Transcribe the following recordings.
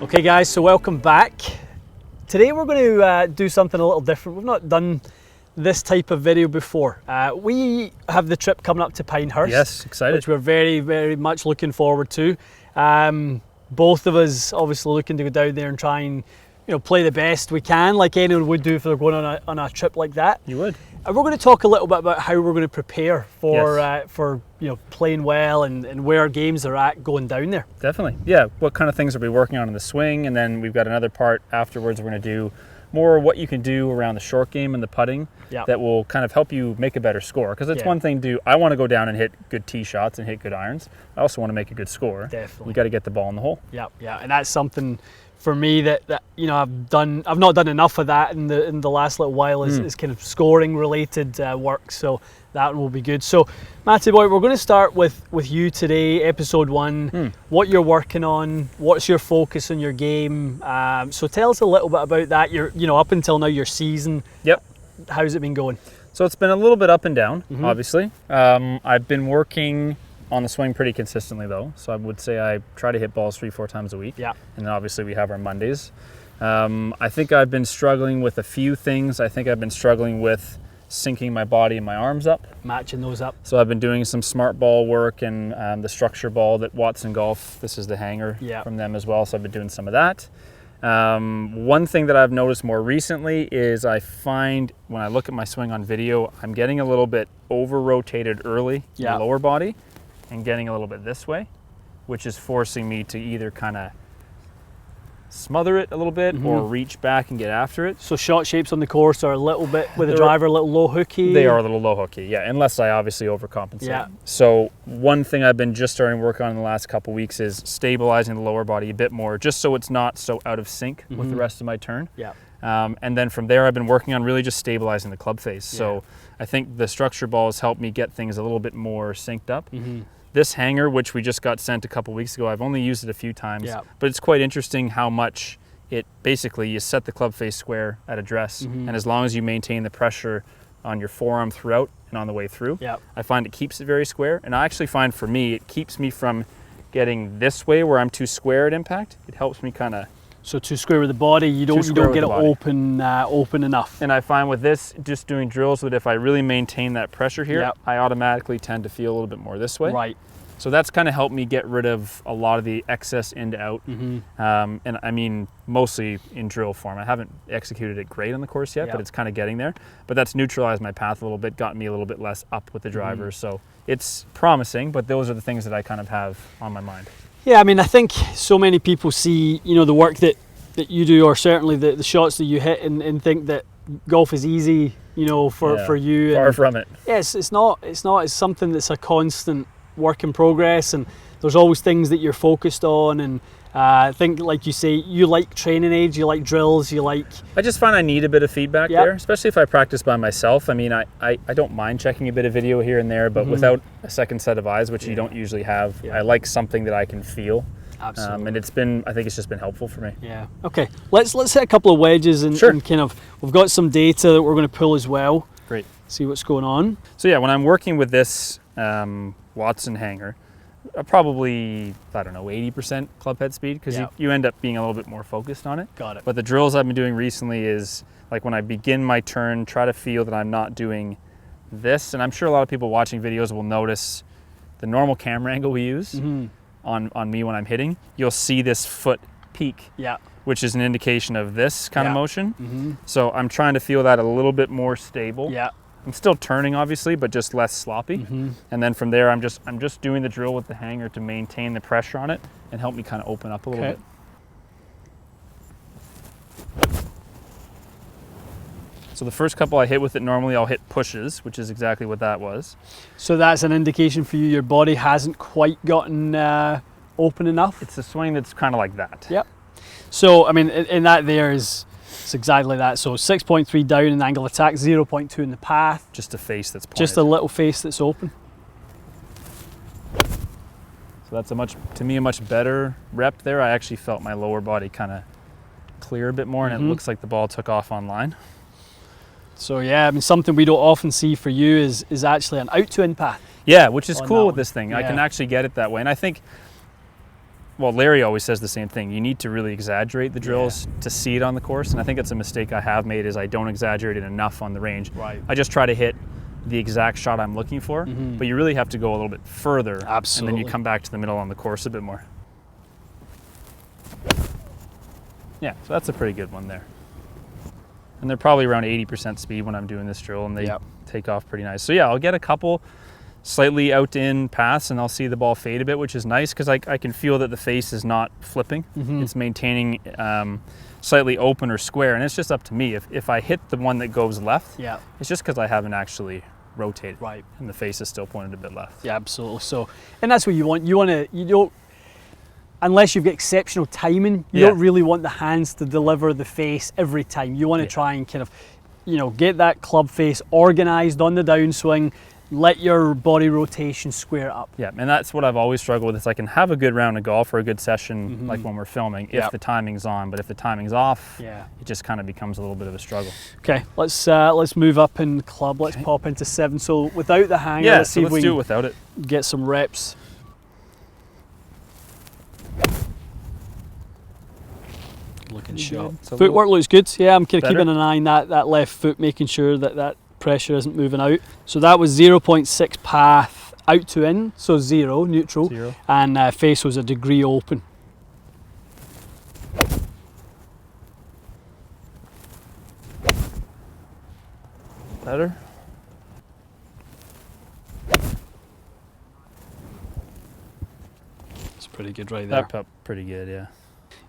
Okay guys, so welcome back. Today we're going to do something a little different. We've not done this type of video before. We have the trip coming up to Pinehurst. Yes, excited. Which we're very, very much looking forward to. Both of us obviously looking to go down there and try and play the best we can, like anyone would do if they're going on a trip like that. You would. And we're going to talk a little bit about how we're going to prepare for playing well and where our games are at going down there. Definitely, yeah. What kind of things are we working on in the swing, and then we've got another part afterwards. We're going to do more what you can do around the short game and the putting that will kind of help you make a better score. Because it's one thing I want to go down and hit good tee shots and hit good irons. I also want to make a good score. Definitely. You got to get the ball in the hole. Yeah, and that's something for me that I've not done enough of that in the last little while is kind of scoring related work, so that will be good. So Matty boy, we're going to start with you today, episode 1. What you're working on, what's your focus on your game, so tell us a little bit about that. Up until now, your season. Yep. How's it been going? So it's been a little bit up and down, obviously. I've been working on the swing pretty consistently though, so I would say I try to hit balls 3-4 times a week. Yeah. And then obviously we have our Mondays. I think I've been struggling with a few things. I think I've been struggling with syncing my body and my arms up. Matching those up. So I've been doing some smart ball work and the structure ball that Watson Golf, this is the hanger from them as well, so I've been doing some of that. One thing that I've noticed more recently is I find when I look at my swing on video, I'm getting a little bit over-rotated early in the lower body and getting a little bit this way, which is forcing me to either kind of smother it a little bit or reach back and get after it. So shot shapes on the course are a little bit, with the driver, a little low hooky? They are a little low hooky, yeah, unless I obviously overcompensate. Yeah. So one thing I've been just starting to work on in the last couple weeks is stabilizing the lower body a bit more, just so it's not so out of sync with the rest of my turn. Yeah. And then from there, I've been working on really just stabilizing the club face. So I think the structure ball has helped me get things a little bit more synced up. This hanger, which we just got sent a couple weeks ago, I've only used it a few times, but it's quite interesting how much it basically, you set the club face square at address, and as long as you maintain the pressure on your forearm throughout and on the way through, I find it keeps it very square. And I actually find for me, it keeps me from getting this way where I'm too square at impact. It helps me kind of... So too square with the body, you don't get it open enough. And I find with this, just doing drills, that if I really maintain that pressure here, I automatically tend to feel a little bit more this way. Right. So that's kind of helped me get rid of a lot of the excess in to out. And I mean, mostly in drill form. I haven't executed it great on the course yet, but it's kind of getting there. But that's neutralized my path a little bit, gotten me a little bit less up with the driver. So it's promising, but those are the things that I kind of have on my mind. Yeah, I mean, I think so many people see, the work that you do, or certainly the shots that you hit, and think that golf is easy, for you. Far from it. Yes, it's not. It's something that's a constant work in progress, and there's always things that you're focused on. And I think, like you say, you like training aids, you like drills, you like... I just find I need a bit of feedback there, especially if I practice by myself. I mean, I don't mind checking a bit of video here and there, but without a second set of eyes, which you don't usually have, I like something that I can feel. Absolutely. And I think it's just been helpful for me. Yeah. Okay. Let's hit a couple of wedges and kind of, we've got some data that we're going to pull as well. Great. See what's going on. So yeah, when I'm working with this Watson hanger, probably, I don't know, 80% club head speed, because you end up being a little bit more focused on it. Got it. But the drills I've been doing recently is, like when I begin my turn, try to feel that I'm not doing this. And I'm sure a lot of people watching videos will notice the normal camera angle we use on me when I'm hitting. You'll see this foot peak, which is an indication of this kind of motion. So I'm trying to feel that a little bit more stable. I'm still turning, obviously, but just less sloppy. And then from there, I'm just doing the drill with the hanger to maintain the pressure on it and help me kind of open up a little bit. So the first couple I hit with it, normally I'll hit pushes, which is exactly what that was. So that's an indication for you your body hasn't quite gotten open enough? It's a swing that's kind of like that. Yep. So, I mean, in that there is... It's exactly that. So 6.3 down in angle attack, 0.2 in the path. Just a face that's pointed. Just a little face that's open. So that's to me, a much better rep there. I actually felt my lower body kind of clear a bit more, and it looks like the ball took off on line. So yeah, I mean, something we don't often see for you is actually an out to in path. Yeah, which is cool with this thing. I can actually get it that way. And I think well, Larry always says the same thing. You need to really exaggerate the drills to see it on the course. And I think that's a mistake I have made, is I don't exaggerate it enough on the range. Right. I just try to hit the exact shot I'm looking for, but you really have to go a little bit further. Absolutely. And then you come back to the middle on the course a bit more. Yeah, so that's a pretty good one there. And they're probably around 80% speed when I'm doing this drill, and they take off pretty nice. So yeah, I'll get a couple slightly out-in paths, and I'll see the ball fade a bit, which is nice because I can feel that the face is not flipping. It's maintaining slightly open or square, and it's just up to me. If I hit the one that goes left, it's just because I haven't actually rotated, and the face is still pointed a bit left. Yeah, absolutely. So, and that's what you want. You don't, unless you've got exceptional timing, you don't really want the hands to deliver the face every time. You want to try and kind of, get that club face organized on the downswing, let your body rotation square up. Yeah, and that's what I've always struggled with, is I can have a good round of golf or a good session like when we're filming if the timing's on, but if the timing's off, it just kind of becomes a little bit of a struggle. Okay, let's move up in club. Let's pop into 7. So without the hanger, let's see if we do it without it. Get some reps. Looking sharp. Footwork looks good. Yeah, I'm kind of keeping an eye on that left foot, making sure that pressure isn't moving out. So that was 0.6 path out to in, so 0, neutral. 0. And face was a degree open. Better. It's pretty good right there. That felt pretty good, yeah.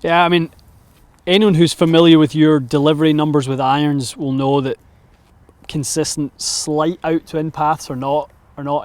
Yeah, I mean, anyone who's familiar with your delivery numbers with irons will know that consistent slight out to in paths are not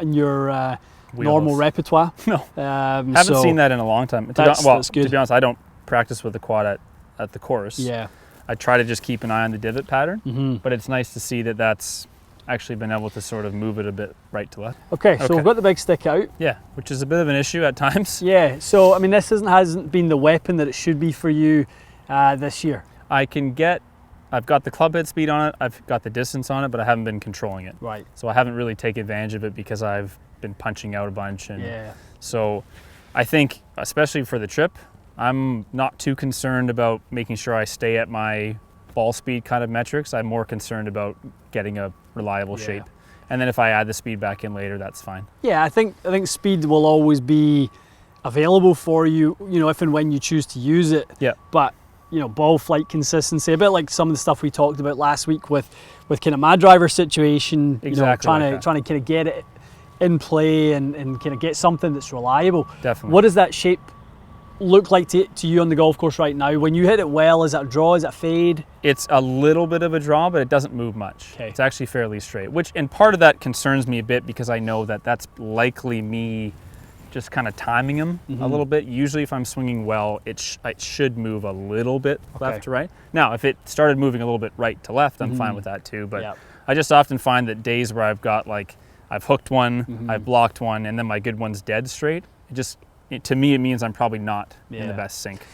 in your normal repertoire. No, haven't seen that in a long time. That's good. To be honest, I don't practice with the quad at the course. Yeah, I try to just keep an eye on the divot pattern, but it's nice to see that that's actually been able to sort of move it a bit right to left. Okay, so we've got the big stick out. Yeah, which is a bit of an issue at times. Yeah, so I mean, this hasn't been the weapon that it should be for you this year. I've got the club head speed on it, I've got the distance on it, but I haven't been controlling it. Right. So I haven't really taken advantage of it because I've been punching out a bunch. And so I think, especially for the trip, I'm not too concerned about making sure I stay at my ball speed kind of metrics. I'm more concerned about getting a reliable shape. And then if I add the speed back in later, that's fine. Yeah, I think speed will always be available for you, if and when you choose to use it. Yeah. But ball flight consistency, a bit like some of the stuff we talked about last week with kind of my driver situation, trying to kind of get it in play and kind of get something that's reliable. Definitely. What does that shape look like to you on the golf course right now? When you hit it well, is that a draw, is that a fade? It's a little bit of a draw, but it doesn't move much. Okay. It's actually fairly straight, and part of that concerns me a bit because I know that that's likely me just kind of timing them a little bit. Usually if I'm swinging well, it should move a little bit left to right. Now, if it started moving a little bit right to left, I'm fine with that too. But I just often find that days where I've got I've hooked one, I've blocked one, and then my good one's dead straight, to me it means I'm probably not in the best sync.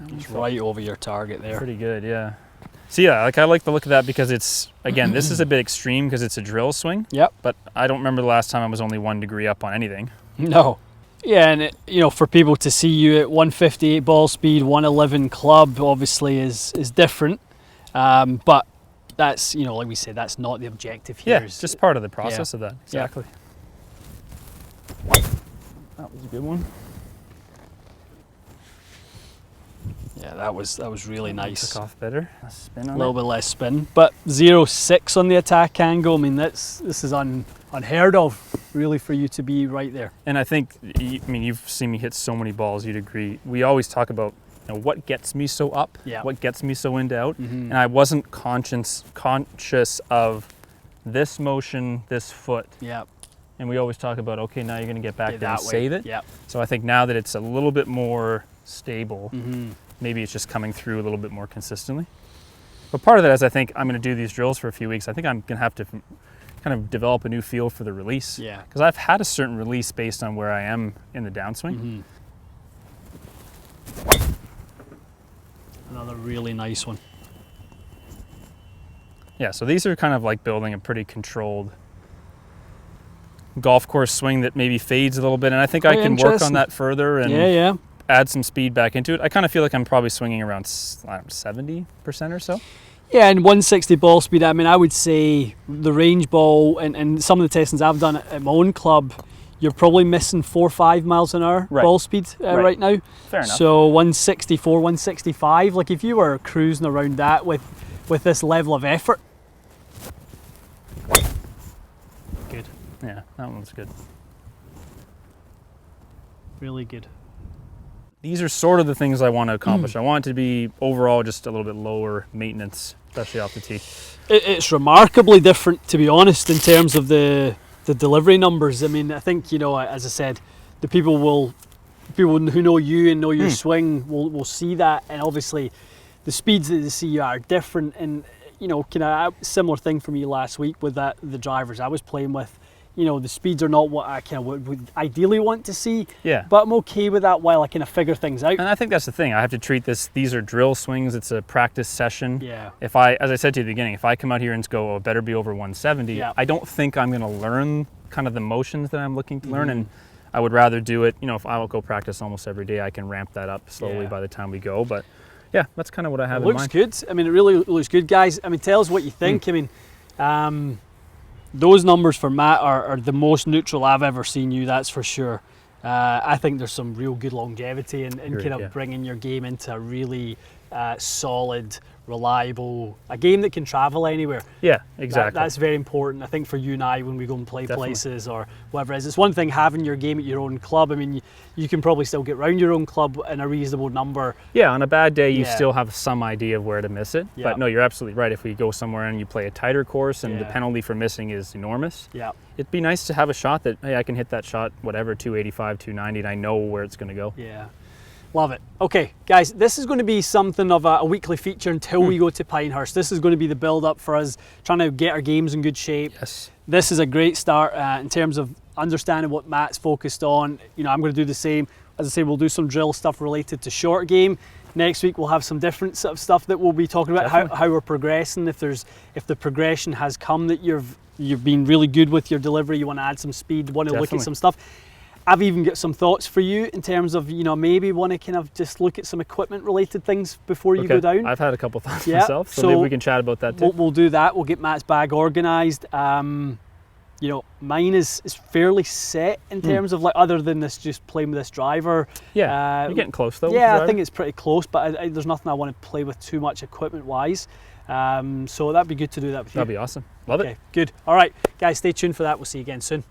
It's right over your target there. Pretty good, yeah. So yeah, I like the look of that because it's, again, this is a bit extreme because it's a drill swing. Yep. But I don't remember the last time I was only 1 degree up on anything. No. Yeah, and for people to see you at 158 ball speed, 111 club, obviously is different. But that's, like we said, that's not the objective here. Yeah, it's just part of the process of that. Exactly. That was a good one. Yeah, that was really nice. Took off better. Spin on a little bit less spin, but 0.6 on the attack angle. I mean, this is unheard of, really, for you to be right there. And I think, you've seen me hit so many balls. You'd agree. We always talk about what gets me so up, what gets me so into out, and I wasn't conscious of this motion, this foot. Yeah. And we always talk about, okay, now you're going to get back there and save it. Yeah. So I think now that it's a little bit more stable. Maybe it's just coming through a little bit more consistently. But part of that is I think I'm going to do these drills for a few weeks. I think I'm going to have to kind of develop a new feel for the release. Yeah. Because I've had a certain release based on where I am in the downswing. Another really nice one. Yeah, so these are kind of like building a pretty controlled golf course swing that maybe fades a little bit, and I think I can work on that further and add some speed back into it. I kind of feel like I'm probably swinging around 70% or so. Yeah, and 160 ball speed, I mean, I would say the range ball and some of the testings I've done at my own club, you're probably missing 4 or 5 miles an hour ball speed right now. Fair enough. So 164, 165, like if you were cruising around that with this level of effort. Good. Yeah, that one's good. Really good. These are sort of the things I want to accomplish. I want it to be overall just a little bit lower maintenance, especially off the tee. It's remarkably different, to be honest, in terms of the delivery numbers. I mean, I think, you know, as I said, the people who know you and know your swing will see that, and obviously the speeds that they see you are different. And you know, kind of similar thing for me last week with the drivers I was playing with. You know, the speeds are not what I kind of would ideally want to see. Yeah. But I'm okay with that while I kind of figure things out. And I think that's the thing. I have to treat these are drill swings. It's a practice session. Yeah. If as I said to you at the beginning, if I come out here and go, oh, it better be over 170, I don't think I'm going to learn kind of the motions that I'm looking to learn. And I would rather do it, you know, if I will go practice almost every day, I can ramp that up slowly by the time we go. But yeah, that's kind of what I have in mind. Looks good. I mean, it really looks good, guys. I mean, tell us what you think. I mean, those numbers for Matt are the most neutral I've ever seen you, that's for sure. I think there's some real good longevity in kind of bringing your game into a really solid, reliable, a game that can travel anywhere. Yeah, exactly. That's very important, I think, for you and I when we go and play places or whatever it is. It's one thing having your game at your own club. I mean, you can probably still get round your own club in a reasonable number. Yeah, on a bad day, you still have some idea of where to miss it. But no, you're absolutely right. If we go somewhere and you play a tighter course and the penalty for missing is enormous, it'd be nice to have a shot that, hey, I can hit that shot, whatever, 285, 290, and I know where it's going to go. Yeah. Love it. Okay, guys, this is going to be something of a weekly feature until we go to Pinehurst. This is going to be the build-up for us trying to get our games in good shape. Yes. This is a great start in terms of understanding what Matt's focused on. You know, I'm going to do the same. As I say, we'll do some drill stuff related to short game. Next week, we'll have some different sort of stuff that we'll be talking about, how we're progressing. If the progression has come that you've been really good with your delivery, you want to add some speed, want to look at some stuff. I've even got some thoughts for you in terms of, you know, maybe want to kind of just look at some equipment related things before you go down. I've had a couple thoughts myself, so maybe we can chat about that too. We'll do that. We'll get Matt's bag organised. You know, mine is fairly set in terms of, like, other than this just playing with this driver. Yeah, you're getting close though. Yeah, I think it's pretty close, but there's nothing I want to play with too much equipment wise. So that'd be good to do that with you. That'd be awesome. Love it. Good. All right, guys, stay tuned for that. We'll see you again soon.